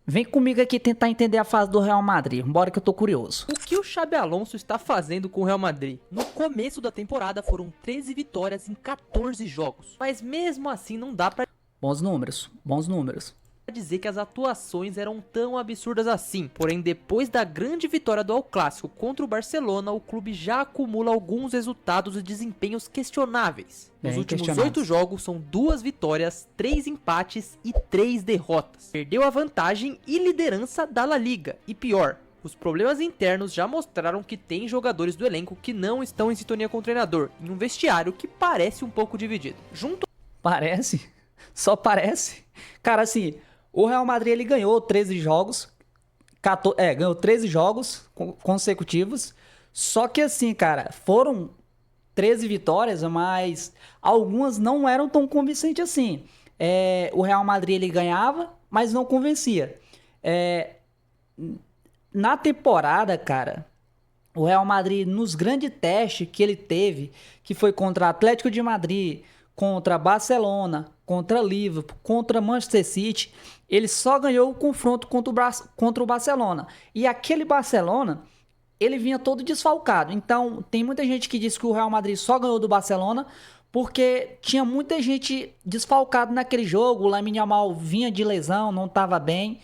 Vem comigo aqui tentar entender a fase do Real Madrid. Bora que eu tô curioso. O que o Xabi Alonso está fazendo com o Real Madrid? No começo da temporada foram 13 vitórias em 14 jogos, mas mesmo assim não dá pra Bons números, bons números. dizer que as atuações eram tão absurdas assim. Porém, depois da grande vitória do El Clássico contra o Barcelona, o clube já acumula alguns resultados e desempenhos questionáveis. Nos Bem últimos questionados. 8 jogos são 2 vitórias, 3 empates e 3 derrotas. Perdeu a vantagem e liderança da La Liga. E pior, os problemas internos já mostraram que tem jogadores do elenco que não estão em sintonia com o treinador, em um vestiário que parece um pouco dividido. Junto Parece? Só parece? Cara, assim, o Real Madrid ele ganhou 13 jogos, ganhou 13 jogos consecutivos. Só que assim, cara, foram 13 vitórias, mas algumas não eram tão convincentes assim. O Real Madrid ele ganhava, mas não convencia. É, Na temporada, cara, o Real Madrid, nos grandes testes que ele teve, que foi contra Atlético de Madrid, contra Barcelona, contra Liverpool, contra Manchester City, ele só ganhou o confronto contra o Barcelona. E aquele Barcelona, ele vinha todo desfalcado. Então, tem muita gente que diz que o Real Madrid só ganhou do Barcelona porque tinha muita gente desfalcado naquele jogo. O Lamine Yamal vinha de lesão, não estava bem.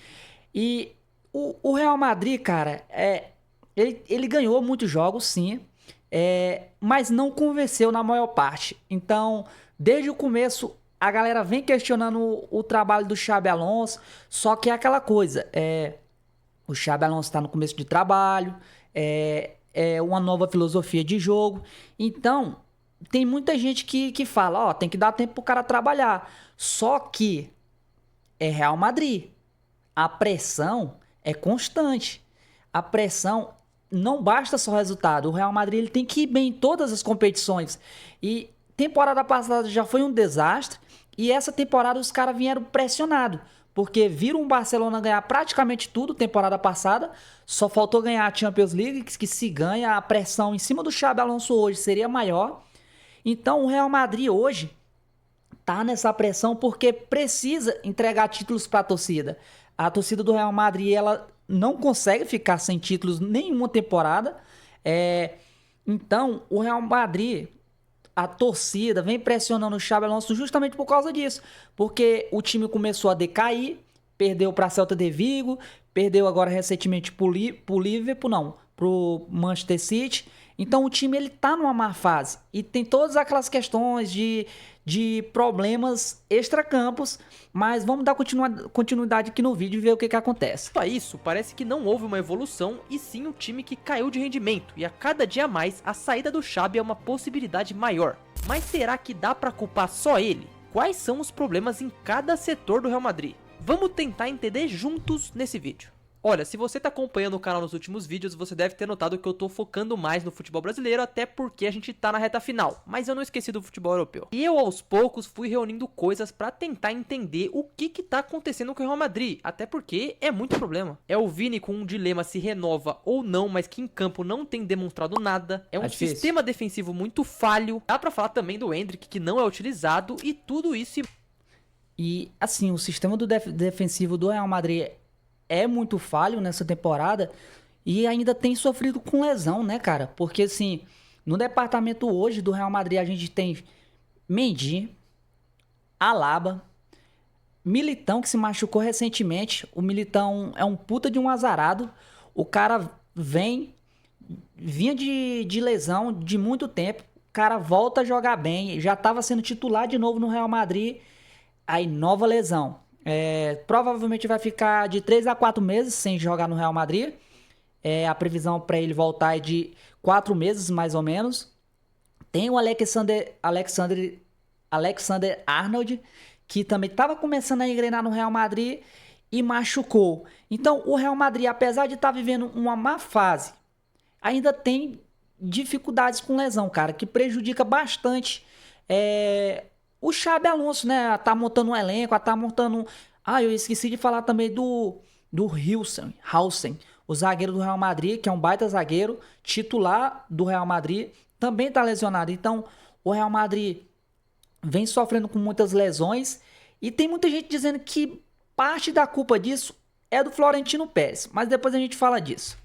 E o Real Madrid, cara, ele ganhou muitos jogos, sim, mas não convenceu na maior parte. Então, desde o começo, a galera vem questionando o trabalho do Xabi Alonso, só que é aquela coisa, o Xabi Alonso está no começo de trabalho, é uma nova filosofia de jogo, então tem muita gente que fala, ó, tem que dar tempo pro cara trabalhar, só que é Real Madrid. A pressão é constante. A pressão não basta só resultado. O Real Madrid ele tem que ir bem em todas as competições. E temporada passada já foi um desastre. E essa temporada os caras vieram pressionados. Porque viram o Barcelona ganhar praticamente tudo temporada passada. Só faltou ganhar a Champions League, que se ganha, a pressão em cima do Xabi Alonso hoje seria maior. Então o Real Madrid hoje tá nessa pressão porque precisa entregar títulos para a torcida. A torcida do Real Madrid ela não consegue ficar sem títulos nenhuma temporada. Então, o Real Madrid, a torcida vem pressionando o Xabi Alonso justamente por causa disso, porque o time começou a decair, perdeu para Celta de Vigo, perdeu agora recentemente pro Liverpool, não, pro Manchester City. Então o time ele tá numa má fase e tem todas aquelas questões de problemas extracampos, mas vamos dar continuidade aqui no vídeo e ver o que acontece. a isso, parece que não houve uma evolução e sim um time que caiu de rendimento, e a cada dia mais a saída do Xabi é uma possibilidade maior. Mas será que dá pra culpar só ele? Quais são os problemas em cada setor do Real Madrid? Vamos tentar entender juntos nesse vídeo. Olha, se você tá acompanhando o canal nos últimos vídeos, você deve ter notado que eu tô focando mais no futebol brasileiro, até porque a gente tá na reta final, mas eu não esqueci do futebol europeu. E eu, aos poucos, fui reunindo coisas pra tentar entender o que tá acontecendo com o Real Madrid, até porque é muito problema. É o Vini com um dilema se renova ou não, mas que em campo não tem demonstrado nada. É um difícil. sistema defensivo muito falho. Dá pra falar também do Endrick, que não é utilizado, e tudo isso E assim, o sistema defensivo do Real Madrid é muito falho nessa temporada e ainda tem sofrido com lesão, né, cara? Porque assim, no departamento hoje do Real Madrid a gente tem Mendy, Alaba, Militão que se machucou recentemente. O Militão é um puta de um azarado. O cara vinha de lesão de muito tempo. O cara volta a jogar bem. Já estava sendo titular de novo no Real Madrid. Aí, nova lesão. Provavelmente vai ficar de 3 a 4 meses sem jogar no Real Madrid. A previsão para ele voltar é de 4 meses, mais ou menos. Tem o Alexander Arnold, que também estava começando a engrenar no Real Madrid e machucou. Então, o Real Madrid, apesar de estar vivendo uma má fase, ainda tem dificuldades com lesão, cara, que prejudica bastante o Xabi Alonso, né? Tá montando um elenco, tá montando. Ah, eu esqueci de falar também do Hausen, o zagueiro do Real Madrid, que é um baita zagueiro, titular do Real Madrid, também tá lesionado. Então, o Real Madrid vem sofrendo com muitas lesões e tem muita gente dizendo que parte da culpa disso é do Florentino Pérez, mas depois a gente fala disso.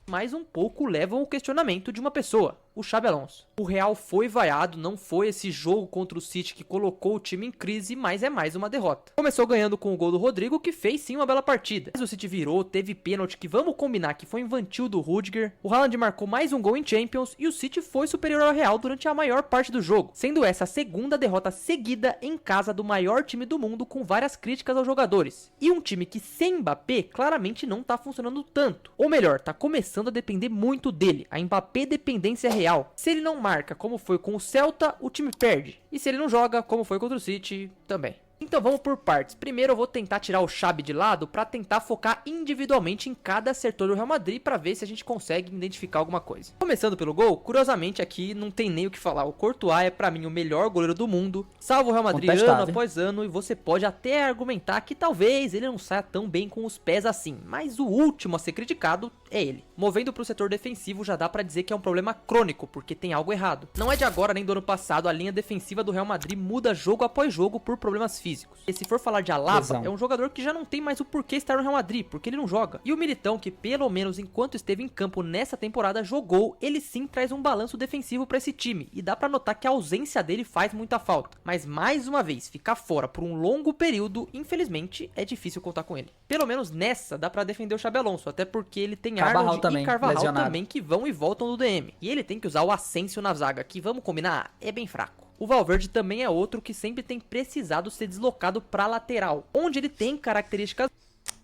Mais um pouco levam o questionamento de uma pessoa, o Xabi Alonso. O Real foi vaiado, não foi esse jogo contra o City que colocou o time em crise, mas é mais uma derrota. Começou ganhando com o gol do Rodrigo, que fez sim uma bela partida. Mas o City virou, teve pênalti, que vamos combinar que foi infantil do Rudiger. O Haaland marcou mais um gol em Champions e o City foi superior ao Real durante a maior parte do jogo, sendo essa a segunda derrota seguida em casa do maior time do mundo, com várias críticas aos jogadores. E um time que sem Mbappé claramente não tá funcionando tanto. Ou melhor, tá começando a depender muito dele, a Mbappé dependência real. Se ele não marca como foi com o Celta, o time perde. E se ele não joga como foi contra o City, também. Então vamos por partes. Primeiro eu vou tentar tirar o Xabi de lado para tentar focar individualmente em cada setor do Real Madrid para ver se a gente consegue identificar alguma coisa. Começando pelo gol, curiosamente aqui não tem nem o que falar. O Courtois é para mim o melhor goleiro do mundo, salva o Real Madrid ano após ano, e você pode até argumentar que talvez ele não saia tão bem com os pés assim, mas o último a ser criticado é ele. Movendo para o setor defensivo já dá para dizer que é um problema crônico, porque tem algo errado. Não é de agora nem do ano passado, a linha defensiva do Real Madrid muda jogo após jogo por problemas físicos. E se for falar de Alaba, é um jogador que já não tem mais o porquê estar no Real Madrid, porque ele não joga. E o Militão, que pelo menos enquanto esteve em campo nessa temporada jogou, ele sim traz um balanço defensivo para esse time, e dá para notar que a ausência dele faz muita falta. Mas mais uma vez, ficar fora por um longo período, infelizmente, é difícil contar com ele. Pelo menos nessa dá para defender o Xabi Alonso, até porque ele tem Arnold e Carvajal também que vão e voltam do DM. E ele tem que usar o Asensio na zaga, que vamos combinar, é bem fraco. O Valverde também é outro que sempre tem precisado ser deslocado pra lateral, onde ele tem características...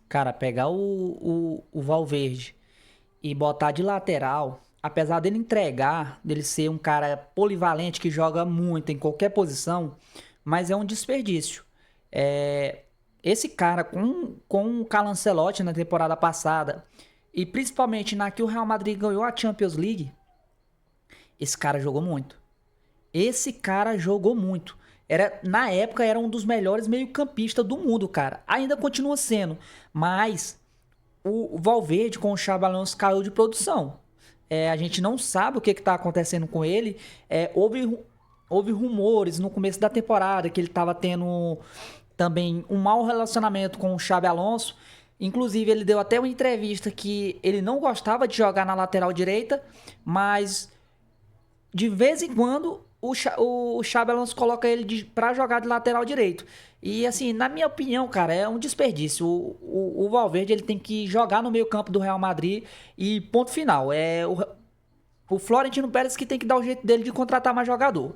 Cara, pegar o Valverde e botar de lateral, apesar dele entregar, dele ser um cara polivalente que joga muito em qualquer posição, mas é um desperdício. Esse cara com o Carlo Ancelotti na temporada passada, e principalmente na que o Real Madrid ganhou a Champions League, esse cara jogou muito. Na época era um dos melhores meio-campistas do mundo, cara. Ainda continua sendo. Mas o Valverde com o Xabi Alonso caiu de produção. A gente não sabe o que está acontecendo com ele. Houve rumores no começo da temporada que ele estava tendo também um mau relacionamento com o Xabi Alonso. Inclusive, ele deu até uma entrevista que ele não gostava de jogar na lateral direita, mas de vez em quando o Xabi Alonso coloca ele pra jogar de lateral direito. E assim, na minha opinião, cara, é um desperdício. O Valverde ele tem que jogar no meio campo do Real Madrid e ponto final. O Florentino Pérez que tem que dar o jeito dele de contratar mais jogador.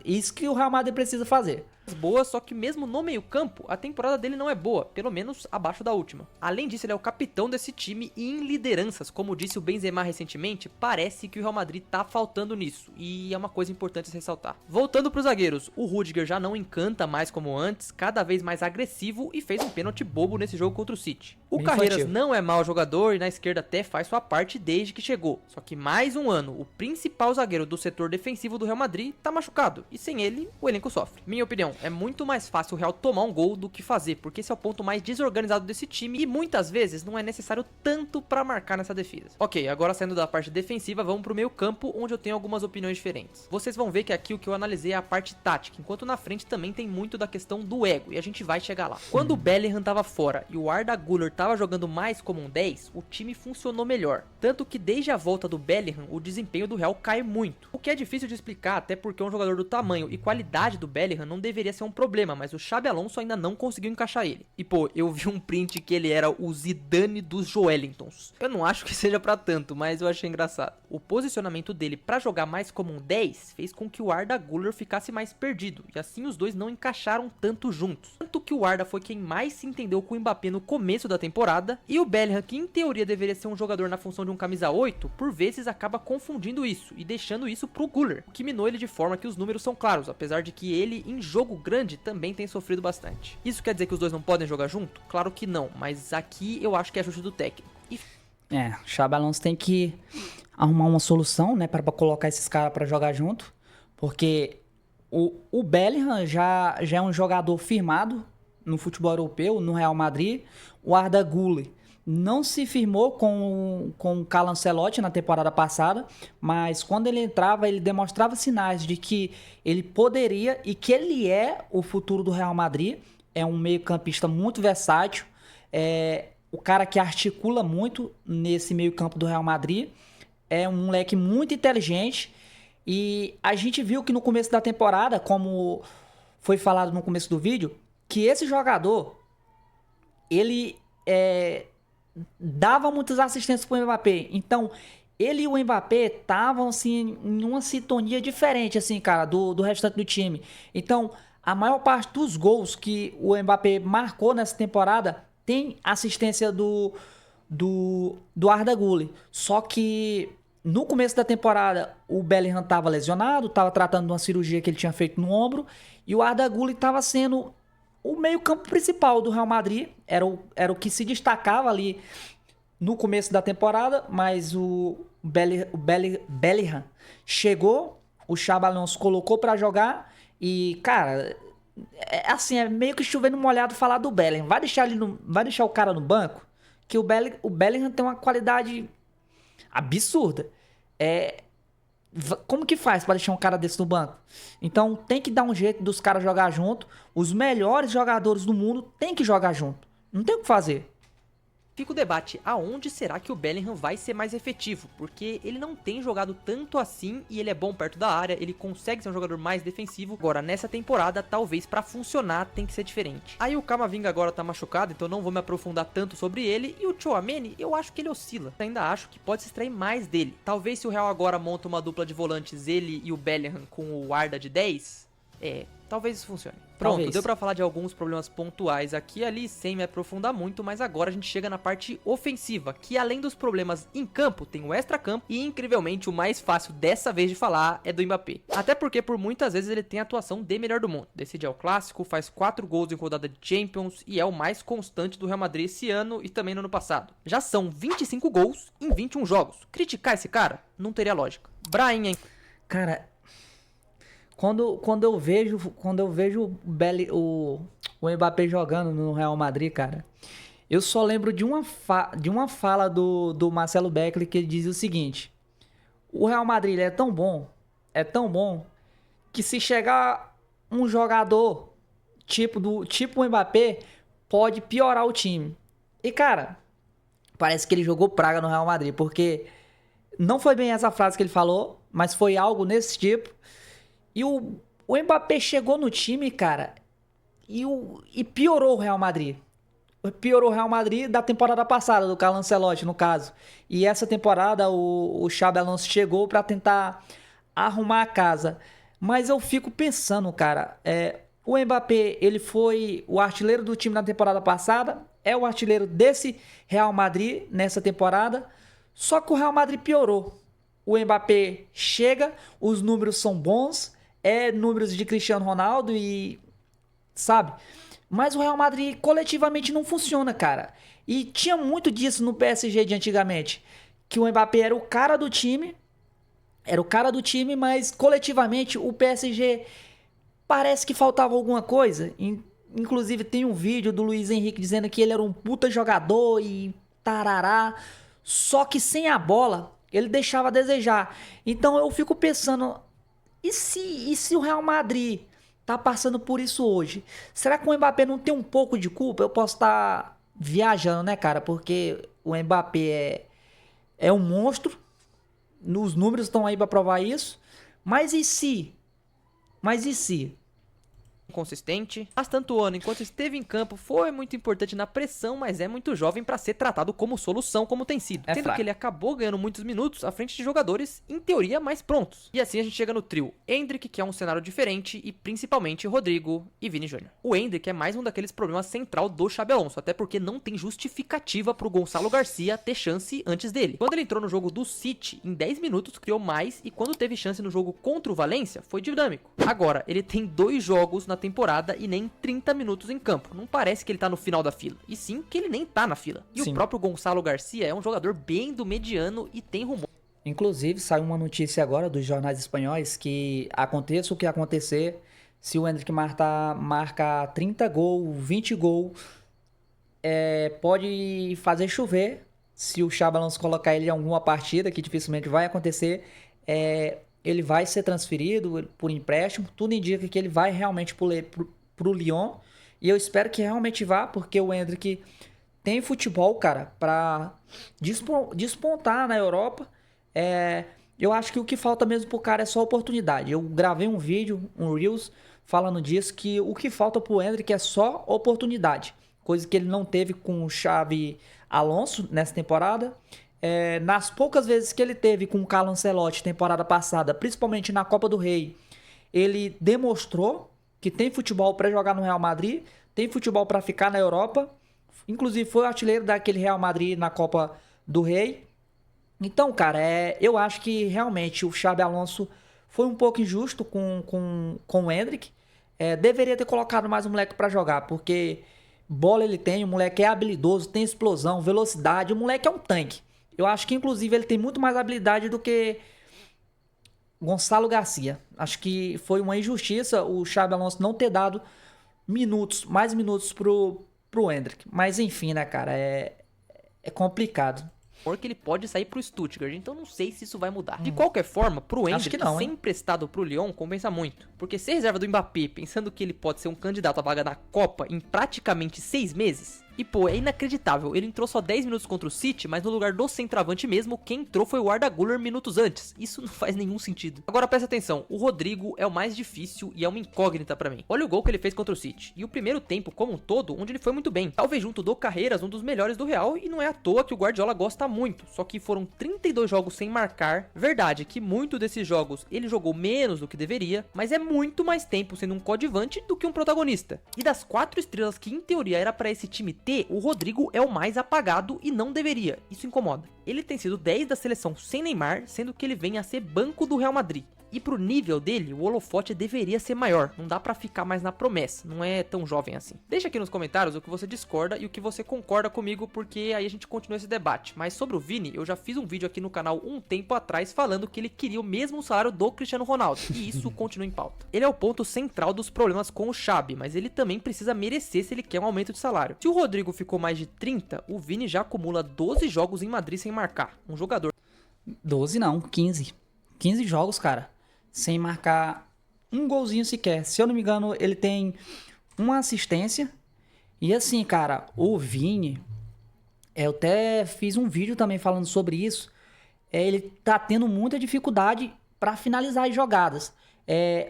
Isso que o Real Madrid precisa fazer. Boa, só que mesmo no meio campo, a temporada dele não é boa, pelo menos abaixo da última. Além disso, ele é o capitão desse time e em lideranças, como disse o Benzema recentemente, parece que o Real Madrid tá faltando nisso, e é uma coisa importante se ressaltar. Voltando pros zagueiros, o Rudiger já não encanta mais como antes, cada vez mais agressivo e fez um pênalti bobo nesse jogo contra o City. O Carreiras não é mau jogador e na esquerda até faz sua parte desde que chegou, só que mais um ano, o principal zagueiro do setor defensivo do Real Madrid tá machucado, e sem ele, o elenco sofre. Minha opinião, é muito mais fácil o Real tomar um gol do que fazer, porque esse é o ponto mais desorganizado desse time e muitas vezes não é necessário tanto pra marcar nessa defesa. Ok, agora saindo da parte defensiva, vamos pro meio campo, onde eu tenho algumas opiniões diferentes. Vocês vão ver que aqui o que eu analisei é a parte tática, enquanto na frente também tem muito da questão do ego, e a gente vai chegar lá. Quando o Bellingham tava fora e o Arda Güler tava jogando mais como um 10, o time funcionou melhor. Tanto que desde a volta do Bellingham, o desempenho do Real cai muito. O que é difícil de explicar, até porque um jogador do tamanho e qualidade do Bellingham não deveria ser um problema, mas o Xabi Alonso ainda não conseguiu encaixar ele. E pô, eu vi um print que ele era o Zidane dos Joelintons. Eu não acho que seja pra tanto, mas eu achei engraçado. O posicionamento dele pra jogar mais como um 10 fez com que o Arda Güler ficasse mais perdido, e assim os dois não encaixaram tanto juntos. Tanto que o Arda foi quem mais se entendeu com o Mbappé no começo da temporada, e o Bellingham, que em teoria deveria ser um jogador na função de um camisa 8, por vezes acaba confundindo isso e deixando isso pro Güler, o que minou ele de forma que os números são claros, apesar de que ele, em jogo grande, também tem sofrido bastante. Isso quer dizer que os dois não podem jogar junto? Claro que não, mas aqui eu acho que é ajuste do técnico. O Xabi Alonso tem que arrumar uma solução, né, para colocar esses caras para jogar junto, porque o Bellingham já é um jogador firmado no futebol europeu, no Real Madrid. O Arda Güler não se firmou com o Carlo Ancelotti na temporada passada, mas quando ele entrava, ele demonstrava sinais de que ele poderia e que ele é o futuro do Real Madrid. É um meio-campista muito versátil, o cara que articula muito nesse meio-campo do Real Madrid. É um moleque muito inteligente. E a gente viu que no começo da temporada, como foi falado no começo do vídeo, que esse jogador, ele dava muitas assistências pro Mbappé. Então, ele e o Mbappé estavam, assim, em uma sintonia diferente, assim, cara, do restante do time. Então, a maior parte dos gols que o Mbappé marcou nessa temporada tem assistência do Arda Güler. Só que no começo da temporada o Bellingham estava lesionado, estava tratando de uma cirurgia que ele tinha feito no ombro, e o Arda Güler estava sendo o meio-campo principal do Real Madrid, era o que se destacava ali no começo da temporada, mas o Bellingham chegou, o Xabi Alonso colocou para jogar e, cara, assim, é meio que chovendo molhado falar do Bellingham. Vai deixar o cara no banco, que o Bellingham tem uma qualidade absurda. Como que faz pra deixar um cara desse no banco? Então tem que dar um jeito dos caras jogar junto. Os melhores jogadores do mundo tem que jogar junto. Não tem o que fazer. Fica o debate, aonde será que o Bellingham vai ser mais efetivo? Porque ele não tem jogado tanto assim e ele é bom perto da área, ele consegue ser um jogador mais defensivo. Agora, nessa temporada, talvez pra funcionar tem que ser diferente. Aí o Camavinga agora tá machucado, então não vou me aprofundar tanto sobre ele. E o Tchouaméni, eu acho que ele oscila. Ainda acho que pode se extrair mais dele. Talvez se o Real agora monta uma dupla de volantes, ele e o Bellingham com o Arda de 10, talvez isso funcione. Pronto, Talvez. deu pra falar de alguns problemas pontuais aqui e ali, sem me aprofundar muito, mas agora a gente chega na parte ofensiva, que além dos problemas em campo, tem o extra-campo, e incrivelmente o mais fácil dessa vez de falar é do Mbappé. Até porque por muitas vezes ele tem a atuação de melhor do mundo. Decide ao clássico, faz 4 gols em rodada de Champions e é o mais constante do Real Madrid esse ano e também no ano passado. Já são 25 gols em 21 jogos. Criticar esse cara não teria lógica. Brahim, hein? Cara, quando eu vejo o Mbappé jogando no Real Madrid, cara, eu só lembro de uma fala do Marcelo Beckler, que ele diz o seguinte: o Real Madrid ele é tão bom, que se chegar um jogador tipo o Mbappé, pode piorar o time. E, cara, parece que ele jogou praga no Real Madrid, porque não foi bem essa frase que ele falou, mas foi algo nesse tipo. E o Mbappé chegou no time, cara, e piorou o Real Madrid. Piorou o Real Madrid da temporada passada, do Carlo Ancelotti, no caso. E essa temporada o Xabi Alonso chegou pra tentar arrumar a casa. Mas eu fico pensando, cara, o Mbappé, ele foi o artilheiro do time na temporada passada, é o artilheiro desse Real Madrid nessa temporada, só que o Real Madrid piorou. O Mbappé chega, os números são bons, números de Cristiano Ronaldo e... sabe? Mas o Real Madrid coletivamente não funciona, cara. E tinha muito disso no PSG de antigamente, que o Mbappé era o cara do time, mas coletivamente o PSG parece que faltava alguma coisa. Inclusive tem um vídeo do Luiz Henrique dizendo que ele era um puta jogador e tarará, só que sem a bola ele deixava a desejar. Então eu fico pensando, e se o Real Madrid tá passando por isso hoje, será que o Mbappé não tem um pouco de culpa? Eu posso estar viajando, né, cara? Porque o Mbappé é um monstro, os números estão aí pra provar isso. Mas e se? Consistente, mas tanto ano enquanto esteve em campo foi muito importante na pressão, mas é muito jovem para ser tratado como solução, como tem sido, sendo que ele acabou ganhando muitos minutos à frente de jogadores em teoria mais prontos. E assim a gente chega no trio Endrick, que é um cenário diferente, e principalmente Rodrigo e Vini Júnior. O Endrick é mais um daqueles problemas central do Xabi Alonso, até porque não tem justificativa pro Gonçalo Garcia ter chance antes dele. Quando ele entrou no jogo do City, em 10 minutos criou mais, e quando teve chance no jogo contra o Valência, foi dinâmico. Agora, ele tem 2 jogos na temporada e nem 30 minutos em campo. Não parece que ele tá no final da fila, e sim que ele nem tá na fila. E sim, o próprio Gonçalo Garcia é um jogador bem do mediano e tem rumor. Inclusive, saiu uma notícia agora dos jornais espanhóis que aconteça o que acontecer, se o Endrick marca 30 gols, 20 gols, pode fazer chover. Se o Xabi Alonso colocar ele em alguma partida, que dificilmente vai acontecer, ele vai ser transferido por empréstimo. Tudo indica que ele vai realmente pro Lyon. E eu espero que realmente vá, porque o Endrick tem futebol, cara, pra despontar na Europa. Eu acho que o que falta mesmo pro cara é só oportunidade. Eu gravei um vídeo, um Reels, falando disso, que o que falta pro Endrick é só oportunidade. Coisa que ele não teve com o Xabi Alonso nessa temporada. Nas poucas vezes que ele teve com o Carlo Ancelotti temporada passada, principalmente na Copa do Rei, ele demonstrou que tem futebol para jogar no Real Madrid, tem futebol para ficar na Europa. Inclusive foi o artilheiro daquele Real Madrid na Copa do Rei. Então, cara, eu acho que realmente o Xabi Alonso foi um pouco injusto com o Endrick. Deveria ter colocado mais um moleque pra jogar, porque bola ele tem, o moleque é habilidoso, tem explosão, velocidade, o moleque é um tanque. Eu acho que, inclusive, ele tem muito mais habilidade do que Gonçalo Garcia. Acho que foi uma injustiça o Xabi Alonso não ter dado mais minutos pro Endrick. Mas, enfim, né, cara, é complicado. Que ele pode sair pro Stuttgart, então não sei se isso vai mudar. De qualquer forma, pro Endrick, não, ser emprestado pro Lyon compensa muito. Porque ser reserva do Mbappé, pensando que ele pode ser um candidato à vaga na Copa em praticamente 6 meses... E pô, é inacreditável, ele entrou só 10 minutos contra o City, mas no lugar do centroavante mesmo, quem entrou foi o Arda Güler minutos antes. Isso não faz nenhum sentido. Agora presta atenção, o Rodrigo é o mais difícil e é uma incógnita pra mim. Olha o gol que ele fez contra o City, e o primeiro tempo como um todo, onde ele foi muito bem. Talvez junto do Carreiras, um dos melhores do Real, e não é à toa que o Guardiola gosta muito. Só que foram 32 jogos sem marcar. Verdade que muito desses jogos ele jogou menos do que deveria, mas é muito mais tempo sendo um coadjuvante do que um protagonista. E das 4 estrelas que em teoria era pra esse time ter, o Rodrigo é o mais apagado e não deveria. Isso incomoda. Ele tem sido 10 da seleção sem Neymar, sendo que ele vem a ser banco do Real Madrid. E pro nível dele, o holofote deveria ser maior. Não dá pra ficar mais na promessa. Não é tão jovem assim. Deixa aqui nos comentários o que você discorda e o que você concorda comigo, porque aí a gente continua esse debate. Mas sobre o Vini, eu já fiz um vídeo aqui no canal um tempo atrás falando que ele queria o mesmo salário do Cristiano Ronaldo. E isso continua em pauta. Ele é o ponto central dos problemas com o Xabi, mas ele também precisa merecer se ele quer um aumento de salário. Se o Rodrigo ficou mais de 30, o Vini já acumula 12 jogos em Madrid sem marcar. Um jogador... 12 não, 15. 15 jogos, cara. Sem marcar um golzinho sequer. Se eu não me engano, ele tem uma assistência. E assim, cara, o Vini... eu até fiz um vídeo também falando sobre isso. Ele tá tendo muita dificuldade para finalizar as jogadas.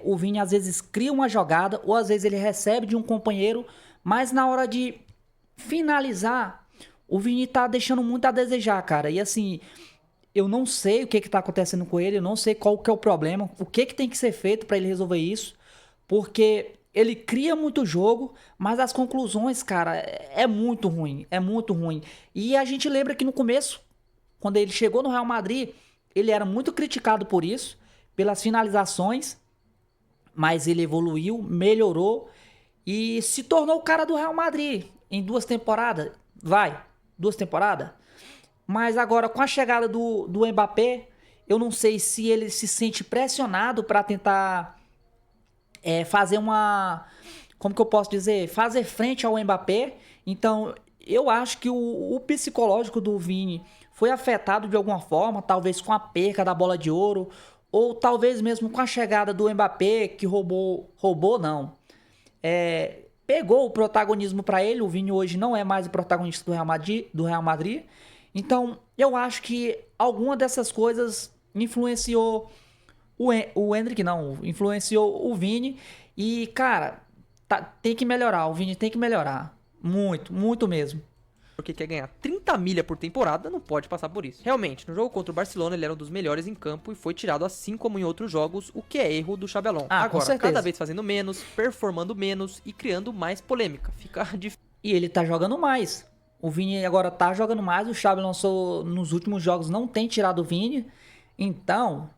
O Vini às vezes cria uma jogada, ou às vezes ele recebe de um companheiro, mas na hora de finalizar, o Vini tá deixando muito a desejar, cara. E assim... eu não sei o que tá acontecendo com ele, eu não sei qual que é o problema, o que tem que ser feito para ele resolver isso, porque ele cria muito jogo, mas as conclusões, cara, é muito ruim, é muito ruim. E a gente lembra que no começo, quando ele chegou no Real Madrid, ele era muito criticado por isso, pelas finalizações, mas ele evoluiu, melhorou e se tornou o cara do Real Madrid em 2 temporadas, 2 temporadas. Mas agora, com a chegada do Mbappé, eu não sei se ele se sente pressionado para tentar fazer uma... como que eu posso dizer? Fazer frente ao Mbappé. Então, eu acho que o psicológico do Vini foi afetado de alguma forma, talvez com a perca da Bola de Ouro, ou talvez mesmo com a chegada do Mbappé, que roubou não. Pegou o protagonismo para ele. O Vini hoje não é mais o protagonista do Real Madrid. Então, eu acho que alguma dessas coisas influenciou o Endrick, não, influenciou o Vini. E, cara, tem que melhorar, o Vini tem que melhorar. Muito, muito mesmo. Porque quer ganhar 30 milha por temporada, não pode passar por isso. Realmente, no jogo contra o Barcelona, ele era um dos melhores em campo e foi tirado assim como em outros jogos, o que é erro do Xabi Alonso. Agora, cada vez fazendo menos, performando menos e criando mais polêmica. Fica difícil. E ele tá jogando mais. O Vini agora tá jogando mais, o Xabi Alonso nos últimos jogos não tem tirado o Vini. Então,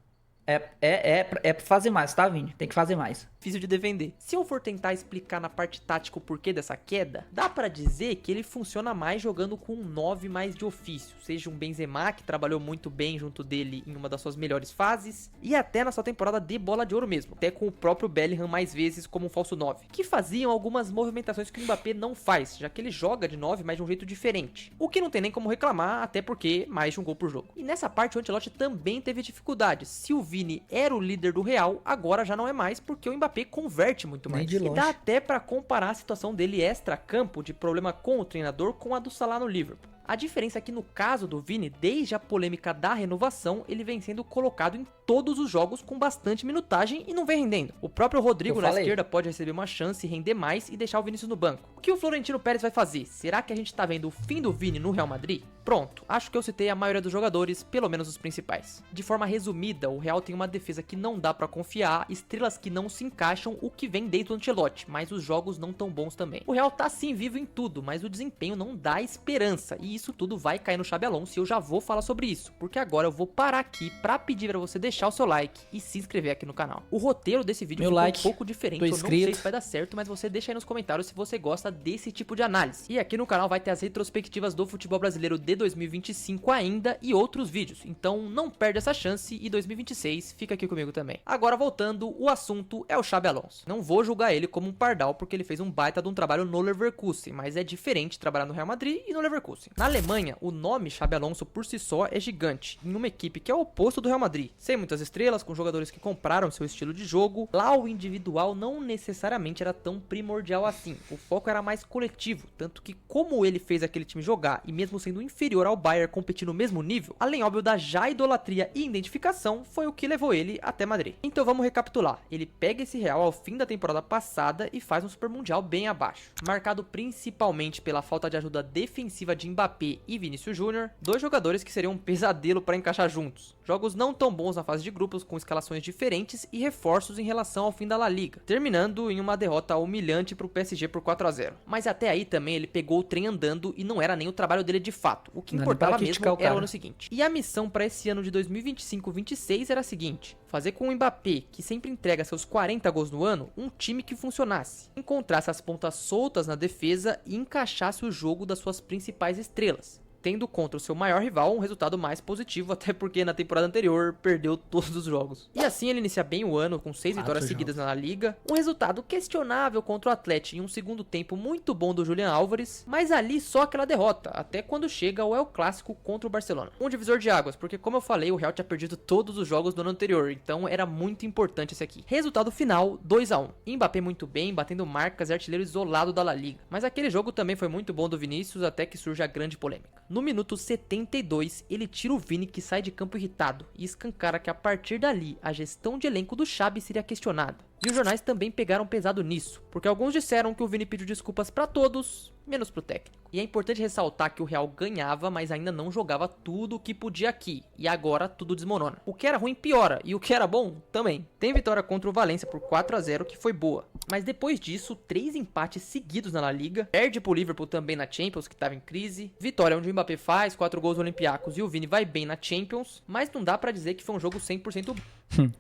pra fazer mais, tá, Vini? Tem que fazer mais. Difícil de defender. Se eu for tentar explicar na parte tática o porquê dessa queda, dá pra dizer que ele funciona mais jogando com um 9 mais de ofício, seja um Benzema, que trabalhou muito bem junto dele em uma das suas melhores fases, e até na sua temporada de Bola de Ouro mesmo, até com o próprio Bellingham mais vezes como um falso 9, que faziam algumas movimentações que o Mbappé não faz, já que ele joga de 9, mas de um jeito diferente, o que não tem nem como reclamar, até porque mais de um gol por jogo. E nessa parte o Ancelotti também teve dificuldades. Se o Vini era o líder do Real, agora já não é mais, porque o Mbappé converte muito mais. Nem de E dá longe. até pra comparar a situação dele extra-campo de problema com o treinador com a do Salah no Liverpool. A diferença é que no caso do Vini, desde a polêmica da renovação, ele vem sendo colocado em todos os jogos com bastante minutagem e não vem rendendo. O próprio Rodrigo na esquerda pode receber uma chance, render mais e deixar o Vinícius no banco. O que o Florentino Pérez vai fazer? Será que a gente tá vendo o fim do Vini no Real Madrid? Pronto, acho que eu citei a maioria dos jogadores, pelo menos os principais. De forma resumida, o Real tem uma defesa que não dá pra confiar, estrelas que não se encaixam, o que vem desde o Ancelotti, mas os jogos não tão bons também. O Real tá sim vivo em tudo, mas o desempenho não dá esperança, e isso tudo vai cair no Xabi Alonso e eu já vou falar sobre isso, porque agora eu vou parar aqui pra pedir pra você deixar o seu like e se inscrever aqui no canal. O roteiro desse vídeo ficou um pouco diferente, eu não sei se vai dar certo, mas você deixa aí nos comentários se você gosta desse tipo de análise. E aqui no canal vai ter as retrospectivas do futebol brasileiro de 2025 ainda e outros vídeos, então não perde essa chance e 2026 fica aqui comigo também. Agora voltando, o assunto é o Xabi Alonso. Não vou julgar ele como um pardal porque ele fez um baita de um trabalho no Leverkusen, mas é diferente trabalhar no Real Madrid e no Leverkusen. Na Alemanha, o nome Xabi Alonso por si só é gigante, em uma equipe que é o oposto do Real Madrid, sem muitas estrelas, com jogadores que compraram seu estilo de jogo. Lá o individual não necessariamente era tão primordial assim, o foco era mais coletivo, tanto que como ele fez aquele time jogar e mesmo sendo inferior ao Bayern competir no mesmo nível, além óbvio da já idolatria e identificação, foi o que levou ele até Madrid. Então vamos recapitular, ele pega esse Real ao fim da temporada passada e faz um Super Mundial bem abaixo, marcado principalmente pela falta de ajuda defensiva de Mbappé e Vinícius Júnior, dois jogadores que seriam um pesadelo para encaixar juntos. Jogos não tão bons na fase de grupos, com escalações diferentes e reforços em relação ao fim da La Liga, terminando em uma derrota humilhante para o PSG por 4-0. Mas até aí também ele pegou o trem andando e não era nem o trabalho dele de fato. O que importava mesmo era o ano seguinte. E a missão para esse ano de 2025-26 era a seguinte: fazer com o Mbappé, que sempre entrega seus 40 gols no ano, um time que funcionasse, encontrasse as pontas soltas na defesa e encaixasse o jogo das suas principais estrelas, tendo contra o seu maior rival um resultado mais positivo, até porque na temporada anterior perdeu todos os jogos. E assim ele inicia bem o ano com 6 vitórias seguidas na La Liga, um resultado questionável contra o Atlético em um segundo tempo muito bom do Julián Álvares, mas ali só aquela derrota, até quando chega o El Clássico contra o Barcelona. Um divisor de águas, porque como eu falei, o Real tinha perdido todos os jogos do ano anterior, então era muito importante esse aqui. Resultado final, 2-1. Mbappé muito bem, batendo marcas e artilheiro isolado da La Liga. Mas aquele jogo também foi muito bom do Vinícius, até que surge a grande polêmica. No minuto 72, ele tira o Vini, que sai de campo irritado, e escancara que a partir dali a gestão de elenco do Xabi seria questionada. E os jornais também pegaram pesado nisso, porque alguns disseram que o Vini pediu desculpas pra todos, menos pro técnico. E é importante ressaltar que o Real ganhava, mas ainda não jogava tudo o que podia aqui, e agora tudo desmorona. O que era ruim piora, e o que era bom também. Tem vitória contra o Valência por 4-0, que foi boa, mas depois disso, 3 empates seguidos na La Liga, perde pro Liverpool também na Champions, que tava em crise, vitória onde o Mbappé faz 4 gols no Olympiacos e o Vini vai bem na Champions, mas não dá pra dizer que foi um jogo 100% bom.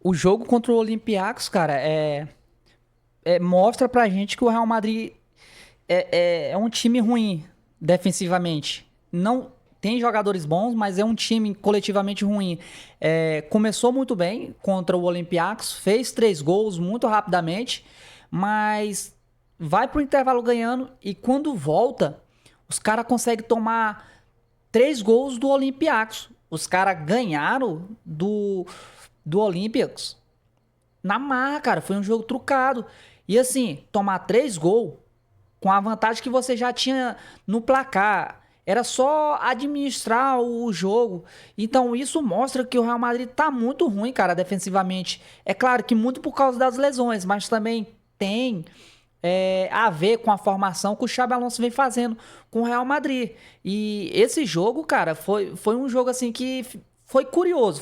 O jogo contra o Olympiacos, cara, mostra pra gente que o Real Madrid é um time ruim defensivamente. Não tem jogadores bons, mas é um time coletivamente ruim. Começou muito bem contra o Olympiacos, fez 3 gols muito rapidamente, mas vai pro intervalo ganhando e quando volta, os caras conseguem tomar 3 gols do Olympiacos. Os caras ganharam do Olympiacos na marra, cara. Foi um jogo trucado. E assim, tomar 3 gols com a vantagem que você já tinha no placar, era só administrar o jogo. Então isso mostra que o Real Madrid tá muito ruim, cara, defensivamente. É claro que muito por causa das lesões, mas também tem a ver com a formação que o Xabi Alonso vem fazendo com o Real Madrid. E esse jogo, cara, foi um jogo assim que foi curioso.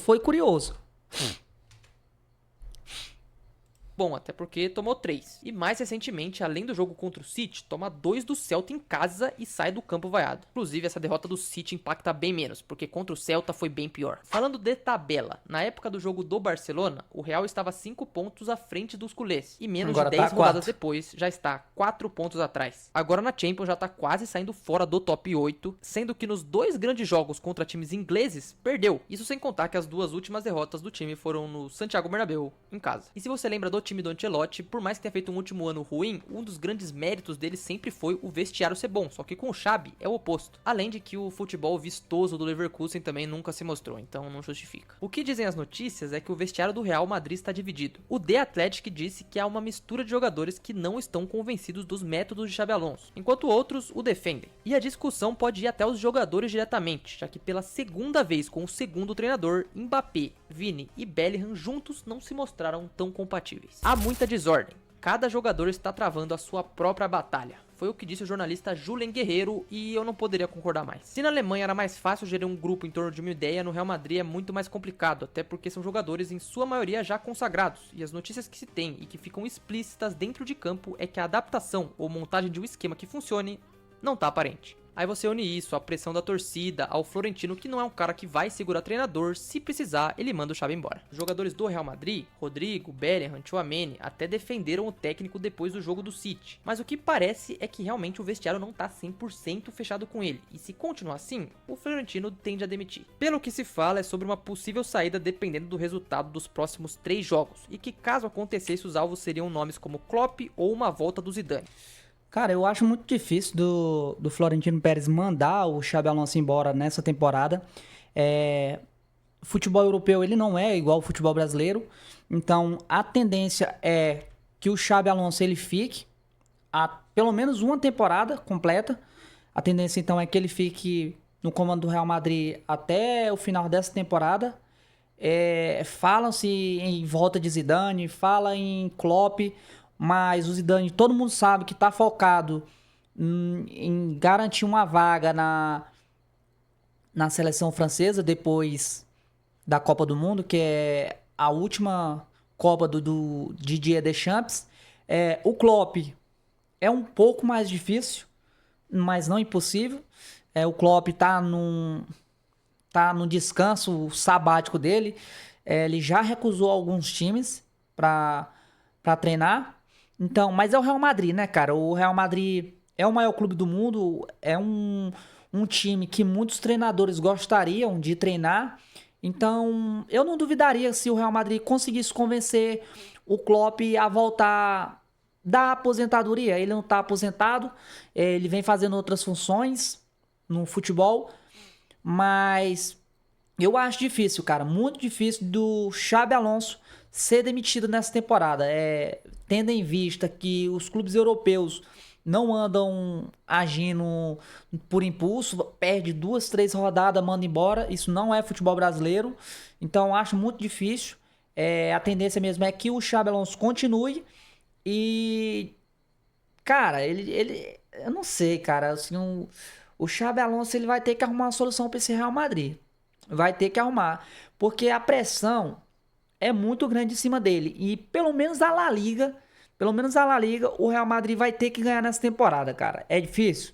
Bom, até porque tomou 3. E mais recentemente, além do jogo contra o City, toma 2 do Celta em casa e sai do campo vaiado. Inclusive, essa derrota do City impacta bem menos, porque contra o Celta foi bem pior. Falando de tabela, na época do jogo do Barcelona, o Real estava 5 pontos à frente dos culés. E menos de 10 rodadas depois, já está 4 pontos atrás. Agora na Champions já está quase saindo fora do top 8, sendo que nos 2 grandes jogos contra times ingleses, perdeu. Isso sem contar que as 2 últimas derrotas do time foram no Santiago Bernabéu, em casa. E se você lembra do time do Ancelotti, por mais que tenha feito um último ano ruim, um dos grandes méritos dele sempre foi o vestiário ser bom, só que com o Xabi é o oposto. Além de que o futebol vistoso do Leverkusen também nunca se mostrou, então não justifica. O que dizem as notícias é que o vestiário do Real Madrid está dividido. O The Athletic disse que há uma mistura de jogadores que não estão convencidos dos métodos de Xabi Alonso, enquanto outros o defendem. E a discussão pode ir até os jogadores diretamente, já que pela segunda vez com o segundo treinador, Mbappé, Vini e Bellingham juntos não se mostraram tão compatíveis. Há muita desordem. Cada jogador está travando a sua própria batalha. Foi o que disse o jornalista Julen Guerreiro e eu não poderia concordar mais. Se na Alemanha era mais fácil gerir um grupo em torno de uma ideia, no Real Madrid é muito mais complicado, até porque são jogadores em sua maioria já consagrados, e as notícias que se tem e que ficam explícitas dentro de campo é que a adaptação ou montagem de um esquema que funcione não tá aparente. Aí você une isso, a pressão da torcida, ao Florentino, que não é um cara que vai segurar treinador, se precisar, ele manda o Xabi embora. Os jogadores do Real Madrid, Rodrigo, Bellingham, Tchouaméni, até defenderam o técnico depois do jogo do City. Mas o que parece é que realmente o vestiário não tá 100% fechado com ele, e se continuar assim, o Florentino tende a demitir. Pelo que se fala é sobre uma possível saída dependendo do resultado dos próximos 3 jogos, e que caso acontecesse os alvos seriam nomes como Klopp ou uma volta do Zidane. Cara, eu acho muito difícil do Florentino Pérez mandar o Xabi Alonso embora nessa temporada. O futebol europeu ele não é igual ao futebol brasileiro. Então, a tendência é que o Xabi Alonso ele fique pelo menos uma temporada completa. A tendência, então, é que ele fique no comando do Real Madrid até o final dessa temporada. Falam-se em volta de Zidane, fala em Klopp, mas o Zidane, todo mundo sabe que está focado em garantir uma vaga na seleção francesa depois da Copa do Mundo, que é a última Copa do Didier Deschamps. O Klopp é um pouco mais difícil, mas não impossível. O Klopp tá no descanso sabático dele. Ele já recusou alguns times para treinar. Então, mas é o Real Madrid, né, cara? O Real Madrid é o maior clube do mundo, é um time que muitos treinadores gostariam de treinar. Então, eu não duvidaria se o Real Madrid conseguisse convencer o Klopp a voltar da aposentadoria. Ele não está aposentado, ele vem fazendo outras funções no futebol, mas eu acho difícil, cara, muito difícil do Xabi Alonso ser demitido nessa temporada. Tendo em vista que os clubes europeus não andam agindo por impulso, perde 2, 3 rodadas, manda embora. Isso não é futebol brasileiro, então acho muito difícil. A tendência mesmo é que o Xabi Alonso continue e, cara, eu não sei, cara, assim, o Xabi Alonso ele vai ter que arrumar uma solução para esse Real Madrid. Vai ter que arrumar, porque a pressão é muito grande em cima dele. E pelo menos a La Liga, o Real Madrid vai ter que ganhar nessa temporada, cara. É difícil?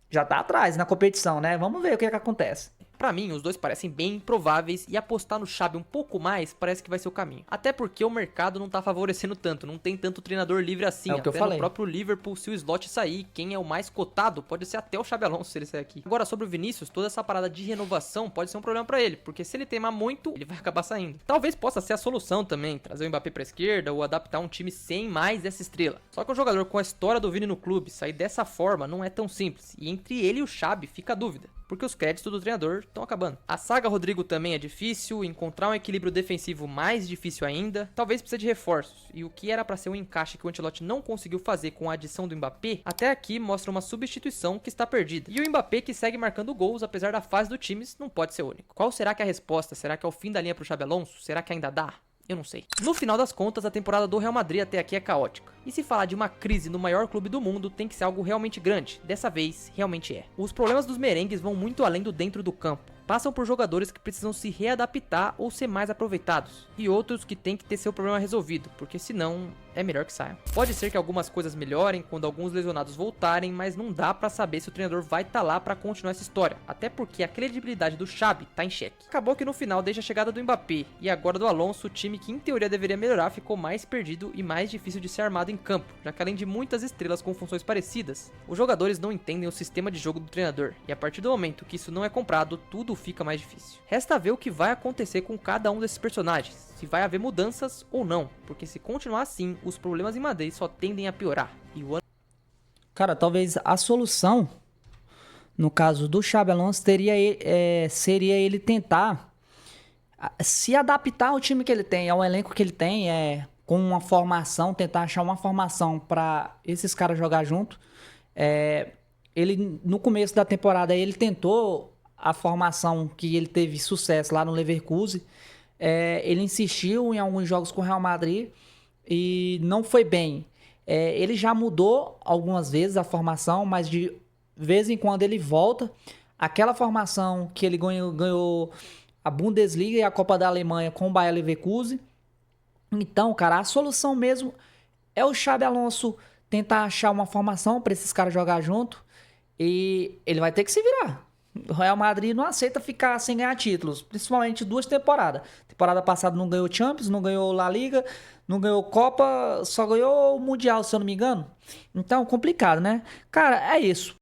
Já tá atrás na competição, né? Vamos ver o que acontece. Pra mim, os dois parecem bem improváveis e apostar no Xabi um pouco mais parece que vai ser o caminho. Até porque o mercado não tá favorecendo tanto, não tem tanto treinador livre assim. O que eu falei. No próprio Liverpool, se o slot sair, quem é o mais cotado pode ser até o Xabi Alonso se ele sair aqui. Agora, sobre o Vinícius, toda essa parada de renovação pode ser um problema pra ele, porque se ele teimar muito, ele vai acabar saindo. Talvez possa ser a solução também, trazer o Mbappé pra esquerda ou adaptar um time sem mais essa estrela. Só que um jogador com a história do Vini no clube sair dessa forma não é tão simples, e entre ele e o Xabi fica a dúvida, porque os créditos do treinador estão acabando. A saga Rodrigo também é difícil, encontrar um equilíbrio defensivo mais difícil ainda, talvez precise de reforços, e o que era para ser um encaixe que o Ancelotti não conseguiu fazer com a adição do Mbappé, até aqui mostra uma substituição que está perdida. E o Mbappé, que segue marcando gols apesar da fase do time, não pode ser único. Qual será que é a resposta? Será que é o fim da linha pro Xabi Alonso? Será que ainda dá? Eu não sei. No final das contas, a temporada do Real Madrid até aqui é caótica. E se falar de uma crise no maior clube do mundo, tem que ser algo realmente grande. Dessa vez, realmente é. Os problemas dos merengues vão muito além do dentro do campo. Passam por jogadores que precisam se readaptar ou ser mais aproveitados. E outros que têm que ter seu problema resolvido, porque senão é melhor que saiam. Pode ser que algumas coisas melhorem quando alguns lesionados voltarem, mas não dá pra saber se o treinador vai estar lá pra continuar essa história. Até porque a credibilidade do Xabi tá em xeque. Acabou que no final, desde a chegada do Mbappé e agora do Alonso, o time que em teoria deveria melhorar ficou mais perdido e mais difícil de ser armado em campo, já que além de muitas estrelas com funções parecidas, os jogadores não entendem o sistema de jogo do treinador, e a partir do momento que isso não é comprado, tudo fica mais difícil. Resta ver o que vai acontecer com cada um desses personagens, se vai haver mudanças ou não, porque se continuar assim, os problemas em Madrid só tendem a piorar. E o ano... Cara, talvez a solução, no caso do Xabi Alonso, seria ele tentar se adaptar ao time que ele tem, ao elenco que ele tem, com uma formação, tentar achar uma formação para esses caras jogar junto. Ele, no começo da temporada, ele tentou a formação que ele teve sucesso lá no Leverkusen. Ele insistiu em alguns jogos com o Real Madrid e não foi bem. Ele já mudou algumas vezes a formação, mas de vez em quando ele volta. Aquela formação que ele ganhou a Bundesliga e a Copa da Alemanha com o Bayer Leverkusen. Então, cara, a solução mesmo é o Xabi Alonso tentar achar uma formação para esses caras jogar junto e ele vai ter que se virar. O Real Madrid não aceita ficar sem ganhar títulos, principalmente 2 temporadas. Temporada passada não ganhou Champions, não ganhou La Liga, não ganhou Copa, só ganhou o Mundial, se eu não me engano. Então, complicado, né? Cara, é isso.